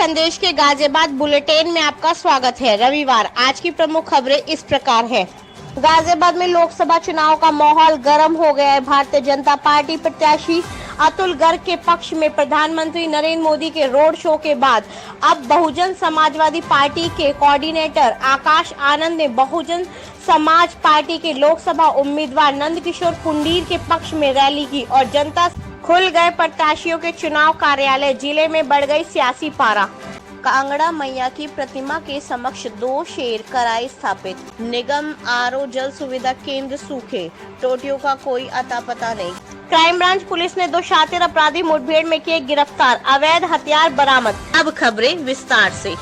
संदेश के गाजियाबाद बुलेटिन में आपका स्वागत है। रविवार आज की प्रमुख खबरें इस प्रकार है। गाजियाबाद में लोकसभा चुनाव का माहौल गर्म हो गया है। भारतीय जनता पार्टी प्रत्याशी अतुल गर्ग के पक्ष में प्रधानमंत्री नरेंद्र मोदी के रोड शो के बाद अब बहुजन समाजवादी पार्टी के कोऑर्डिनेटर आकाश आनंद ने बहुजन समाज पार्टी के लोकसभा उम्मीदवार नंदकिशोर कुंडीर के पक्ष में रैली की और जनता खुल गए प्रत्याशियों के चुनाव कार्यालय। जिले में बढ़ गई सियासी पारा। कांगड़ा मैया की प्रतिमा के समक्ष 2 शेर कराए स्थापित। निगम आरओ जल सुविधा केंद्र सूखे। टोटियों का कोई अता पता नहीं। क्राइम ब्रांच पुलिस ने 2 शातिर अपराधी मुठभेड़ में किए गिरफ्तार। अवैध हथियार बरामद। अब खबरें विस्तार से।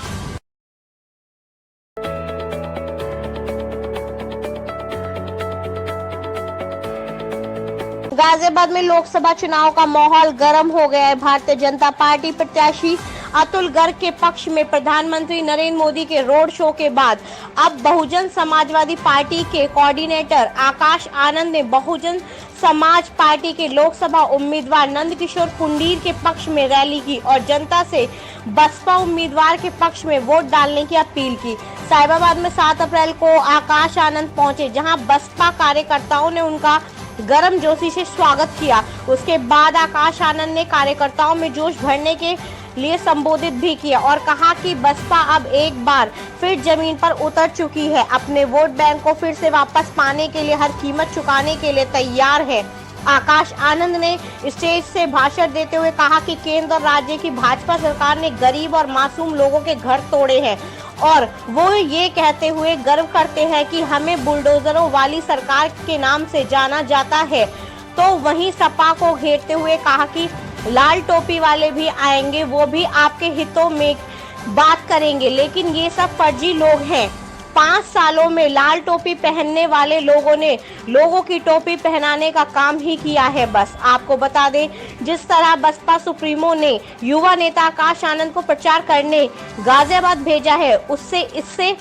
गाजियाबाद में लोकसभा चुनाव का माहौल गर्म हो गया है। भारतीय जनता पार्टी प्रत्याशी अतुल गर्ग के पक्ष में प्रधानमंत्री नरेंद्र मोदी के रोड शो के बाद अब बहुजन समाजवादी पार्टी के कोऑर्डिनेटर आकाश आनंद ने बहुजन समाज पार्टी के लोकसभा उम्मीदवार नंदकिशोर कुंडीर के पक्ष में रैली की और जनता से बसपा उम्मीदवार के पक्ष में वोट डालने की अपील की। साहिबाबाद में 7 अप्रैल को आकाश आनंद पहुंचे, जहां बसपा कार्यकर्ताओं ने उनका गर्मजोशी से स्वागत किया। उसके बाद आकाश आनंद ने कार्यकर्ताओं में जोश भरने के लिए संबोधित भी किया और कहा कि बसपा अब एक बार फिर जमीन पर उतर चुकी है। अपने वोट बैंक को फिर से वापस पाने के लिए हर कीमत चुकाने के लिए तैयार है। आकाश आनंद ने स्टेज से भाषण देते हुए कहा कि केंद्र और राज्य की भाजपा सरकार ने गरीब और मासूम लोगों के घर तोड़े हैं और वो ये कहते हुए गर्व करते हैं कि हमें बुलडोजरों वाली सरकार के नाम से जाना जाता है। तो वहीं सपा को घेरते हुए कहा कि लाल टोपी वाले भी आएंगे, वो भी आपके हितों में बात करेंगे, लेकिन ये सब फर्जी लोग हैं। 5 सालों में लाल टोपी पहनने वाले लोगों ने लोगों की टोपी पहनाने का काम ही किया है। बस आपको बता दें, जिस तरह बसपा सुप्रीमो ने युवा नेता आकाश आनंद को प्रचार करने गाजियाबाद भेजा है, उससे इससे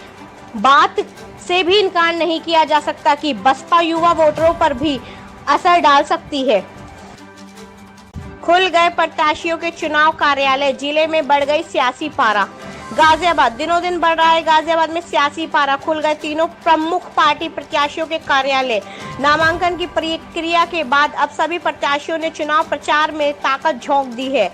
बात से भी इनकार नहीं किया जा सकता कि बसपा युवा वोटरों पर भी असर डाल सकती है। खुल गए प्रत्याशियों के चुनाव कार्यालय। जिले में बढ़ गई सियासी पारा। गाजियाबाद दिनों दिन बढ़ रहा है। गाजियाबाद में सियासी पारा खुल गए। तीनों प्रमुख पार्टी प्रत्याशियों के कार्यालय। नामांकन की प्रक्रिया के बाद अब सभी प्रत्याशियों ने चुनाव प्रचार में ताकत झोंक दी है।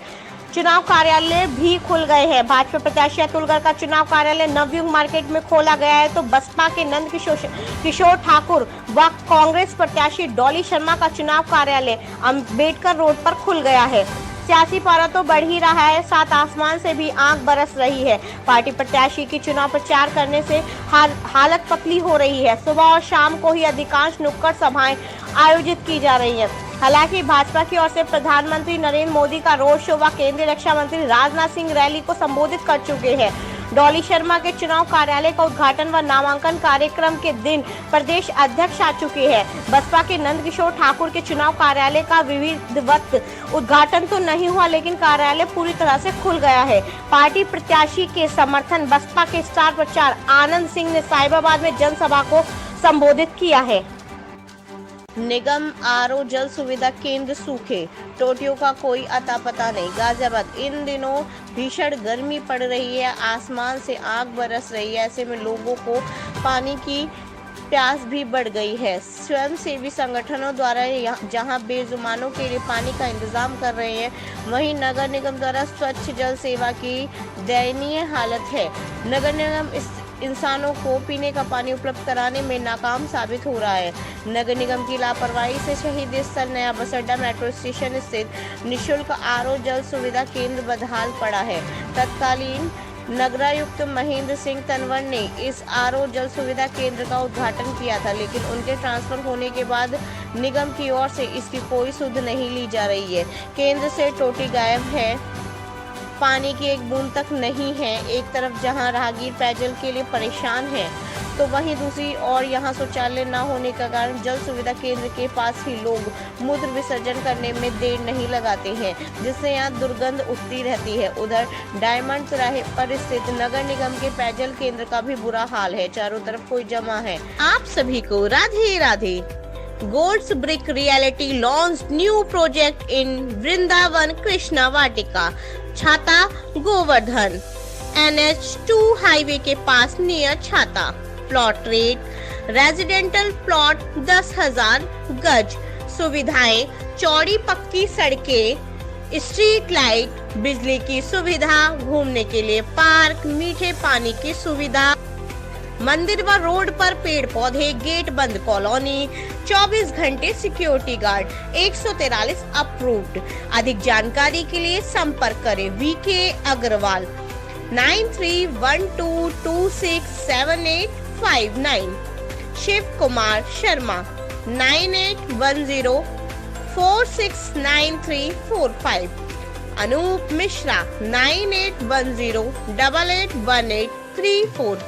चुनाव कार्यालय भी खुल गए हैं। भाजपा प्रत्याशी अतुल गर्ग का चुनाव कार्यालय नवयुग मार्केट में खोला गया है, तो बसपा के नंदकिशोर ठाकुर व कांग्रेस प्रत्याशी डॉली शर्मा का चुनाव कार्यालय अम्बेडकर रोड पर खुल गया है। सियासी पारा तो बढ़ ही रहा है, साथ आसमान से भी आंख बरस रही है। पार्टी प्रत्याशी की चुनाव प्रचार करने से हालत पतली हो रही है। सुबह और शाम को ही अधिकांश नुक्कड़ सभाएं आयोजित की जा रही हैं। हालांकि भाजपा की ओर से प्रधानमंत्री नरेंद्र मोदी का रोड शो व केंद्रीय रक्षा मंत्री राजनाथ सिंह रैली को संबोधित कर चुके हैं। डॉली शर्मा के चुनाव कार्यालय का उद्घाटन व नामांकन कार्यक्रम के दिन प्रदेश अध्यक्ष आ चुके हैं। बसपा के नंदकिशोर ठाकुर के चुनाव कार्यालय का विधिवत उद्घाटन तो नहीं हुआ, लेकिन कार्यालय पूरी तरह से खुल गया है। पार्टी प्रत्याशी के समर्थन बसपा के स्टार प्रचारक आनंद सिंह ने साहिबाबाद में जनसभा को संबोधित किया है। निगम आरओ जल सुविधा केंद्र सूखे। टोटियों का कोई अता पता नहीं। गाजियाबाद इन दिनों भीषण गर्मी पड़ रही है, आसमान से आग बरस रही है। ऐसे में लोगों को पानी की प्यास भी बढ़ गई है। स्वयंसेवी संगठनों द्वारा जहां बेजुबानों के लिए पानी का इंतजाम कर रहे हैं, वहीं नगर निगम द्वारा स्वच्छ जल सेवा की दयनीय हालत है। नगर निगम इंसानों को पीने का पानी उपलब्ध कराने में नाकाम साबित हो रहा है। नगर निगम की लापरवाही से शहीद स्थल नया बस अड्डा मेट्रो स्टेशन स्थित निःशुल्क आरओ जल सुविधा केंद्र बदहाल पड़ा है। तत्कालीन नगरायुक्त महेंद्र सिंह तनवर ने इस आरओ जल सुविधा केंद्र का उद्घाटन किया था, लेकिन उनके ट्रांसफर होने के बाद निगम की ओर से इसकी कोई सुध नहीं ली जा रही है। केंद्र से टोटी गायब है, पानी की एक बूंद तक नहीं है। एक तरफ जहां राहगीर पेयजल के लिए परेशान है, तो वहीं दूसरी ओर यहां शौचालय न होने के कारण जल सुविधा केंद्र के पास ही लोग मूत्र विसर्जन करने में देर नहीं लगाते हैं, जिससे यहां दुर्गंध उठती रहती है। उधर डायमंड चौराहे पर स्थित नगर निगम के पेयजल केंद्र का भी बुरा हाल है, चारों तरफ कोई जमा है। आप सभी को Radhe Radhe. Golds brick reality launch new project in Vrindavan Krishna Vatika, Chhata Govardhan. NH2 highway के पास near Chhata. Plot rate residential plot 10,000 गज। सुविधाएं चौड़ी पक्की सड़कें, स्ट्रीट लाइट, बिजली की सुविधा, घूमने के लिए पार्क, मीठे पानी की सुविधा, मंदिर व रोड पर पेड़ पौधे, गेट बंद कॉलोनी, 24 घंटे सिक्योरिटी गार्ड, 143 अप्रूव्ड। अधिक जानकारी के लिए संपर्क करें VK अग्रवाल 9312267859, शिव कुमार शर्मा 9810469345, अनूप मिश्रा 9810881834।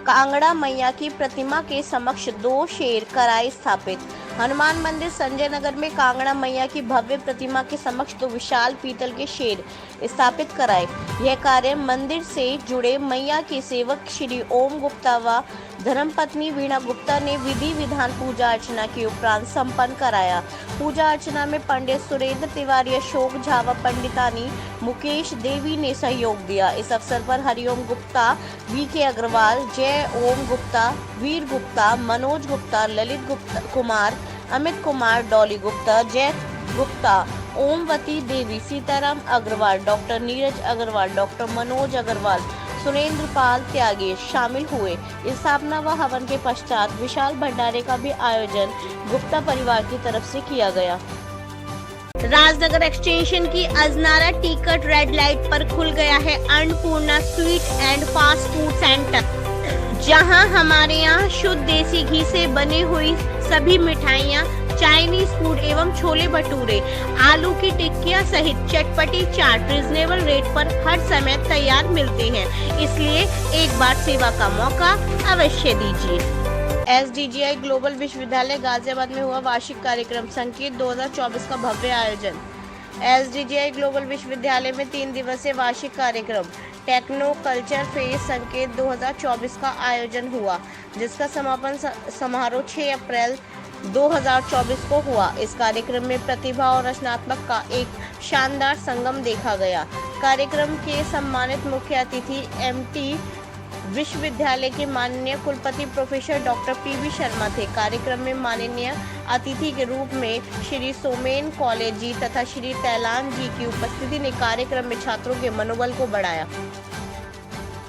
कांगड़ा मैया की प्रतिमा के समक्ष 2 शेर कराए स्थापित। हनुमान मंदिर संजय नगर में कांगड़ा मैया की भव्य प्रतिमा के समक्ष 2 विशाल पीतल के शेर स्थापित कराए। यह कार्य मंदिर से जुड़े मैया के सेवक श्री ओम गुप्ता व धर्मपत्नी वीणा गुप्ता ने विधि विधान पूजा अर्चना के उपरांत संपन्न कराया। पूजा अर्चना में पंडित सुरेंद्र तिवारी, अशोक झा व पंडितानी मुकेश देवी ने सहयोग दिया। इस अवसर पर हरिओम गुप्ता, VK अग्रवाल, जय ओम गुप्ता, वीर गुप्ता, मनोज गुप्ता, ललित गुप्ता कुमार, अमित कुमार, डॉली गुप्ता, जय गुप्ता, ओमवती देवी, सीताराम अग्रवाल, डॉक्टर नीरज अग्रवाल, डॉक्टर मनोज अग्रवाल, सुरेंद्र पाल त्यागी शामिल हुए। इस स्थापना व हवन के पश्चात विशाल भंडारे का भी आयोजन गुप्ता परिवार की तरफ से किया गया। राजनगर एक्सटेंशन की अजनारा टिकट रेड लाइट पर खुल गया है Annapurna sweet and fast food centre, जहां हमारे यहाँ शुद्ध देसी घी से बनी हुई सभी मिठाइयाँ, चाइनीज फूड एवं छोले भटूरे, आलू की टिक्कियाँ सहित चटपटी चाट रिजनेबल रेट पर हर समय तैयार मिलते हैं, इसलिए एक बार सेवा का मौका अवश्य दीजिए। SDGI ग्लोबल विश्वविद्यालय गाजियाबाद में हुआ वार्षिक कार्यक्रम संकेत 2024 का भव्य आयोजन। SDGI ग्लोबल विश्वविद्यालय में 3 दिवसीय वार्षिक कार्यक्रम टेक्नो कल्चर फेस्ट संकेत 2024 का आयोजन हुआ, जिसका समापन समारोह 6 अप्रैल 2024 को हुआ। इस कार्यक्रम में प्रतिभा और रचनात्मक का एक शानदार संगम देखा गया। कार्यक्रम के सम्मानित मुख्य अतिथि MT विश्वविद्यालय के माननीय कुलपति प्रोफेसर डॉक्टर PV शर्मा थे। कार्यक्रम में माननीय अतिथि के रूप में श्री सोमेन कॉलेज जी तथा श्री तैलान जी की उपस्थिति ने कार्यक्रम में छात्रों के मनोबल को बढ़ाया।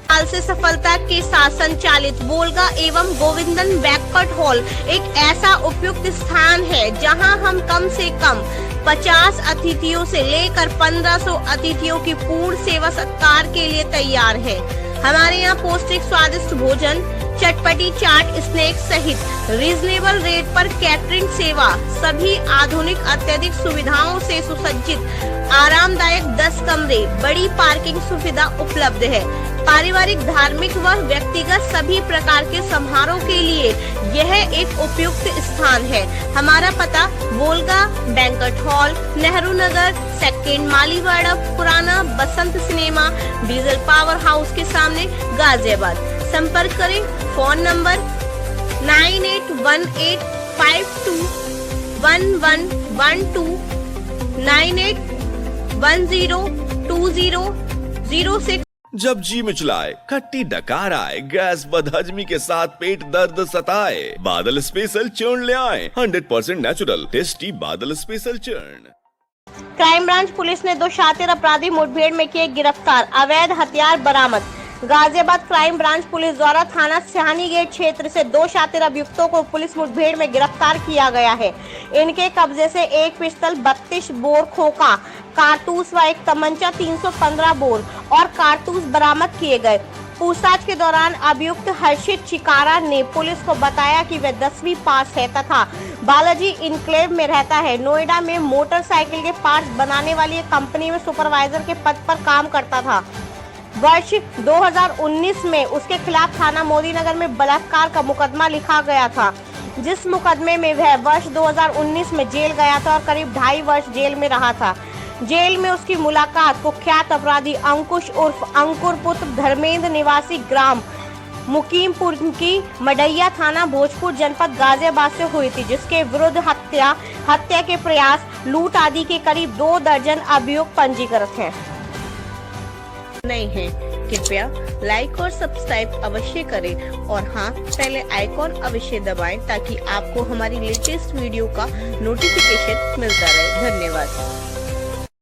साल से सफलता के साथ संचालित बोलगा एवं गोविंदन बैंक्वेट हॉल एक ऐसा उपयुक्त स्थान है जहां हम कम से कम 50 अतिथियों से लेकर 1500 अतिथियों की पूर्ण सेवा सत्कार के लिए तैयार है। हमारे यहाँ पौष्टिक स्वादिष्ट भोजन, चटपटी चाट, स्नैक्स सहित रीजनेबल रेट पर कैटरिंग सेवा, सभी आधुनिक अत्यधिक सुविधाओं से सुसज्जित आरामदायक 10 कमरे, बड़ी पार्किंग सुविधा उपलब्ध है। पारिवारिक, धार्मिक व व्यक्तिगत सभी प्रकार के समारोह के लिए यह एक उपयुक्त स्थान है। हमारा पता बोलगा बैंक्वेट हॉल, नेहरू नगर, 2 मालीवाड़ा, पुराना बसंत सिनेमा, डीजल पावर हाउस के सामने, गाजियाबाद। संपर्क करें फोन नंबर 9818521112, 98102006। जब जी मिचलाए, खट्टी डकार आए, गैस बदहजमी के साथ पेट दर्द सताए, बादल स्पेशल चूर्ण ले आए। 100% नेचुरल टेस्टी बादल स्पेशल चूर्ण। क्राइम ब्रांच पुलिस ने 2 शातिर अपराधी मुठभेड़ में किए गिरफ्तार, अवैध हथियार बरामद। गाजियाबाद क्राइम ब्रांच पुलिस द्वारा थाना सिहानी गेट क्षेत्र से 2 शातिर अभियुक्तों को पुलिस मुठभेड़ में गिरफ्तार किया गया है। इनके कब्जे से एक पिस्टल, 32 बोर खोखा कारतूस व एक तमंचा 315 बोर और कारतूस बरामद किए गए। पूछताछ के दौरान अभियुक्त हर्षित चिकारा ने पुलिस को बताया कि वह 10वीं पास है तथा बालाजी इनक्लेव में रहता है। नोएडा में मोटरसाइकिल के पार्ट्स बनाने वाली एक कंपनी में सुपरवाइजर के पद पर काम करता था। वर्ष 2019 में उसके खिलाफ थाना मोदी नगर में बलात्कार का मुकदमा लिखा गया था, जिस मुकदमे में वह वर्ष 2019 में जेल गया था और करीब 2.5 वर्ष जेल में रहा था। जेल में उसकी मुलाकात कुख्यात अपराधी अंकुश उर्फ अंकुर पुत्र धर्मेंद्र निवासी ग्राम मुकीमपुर की मडैया थाना भोजपुर जनपद गाजियाबाद से हुई थी, जिसके विरुद्ध हत्या के प्रयास, लूट आदि के करीब 2 दर्जन अभियोग पंजीकृत हैं। नहीं हैं, कृपया लाइक और सब्सक्राइब अवश्य करें और हाँ, पहले आइकॉन अवश्य दबाएं ताकि आपको हमारी लेटेस्ट वीडियो का नोटिफिकेशन मिलता रहे। धन्यवाद।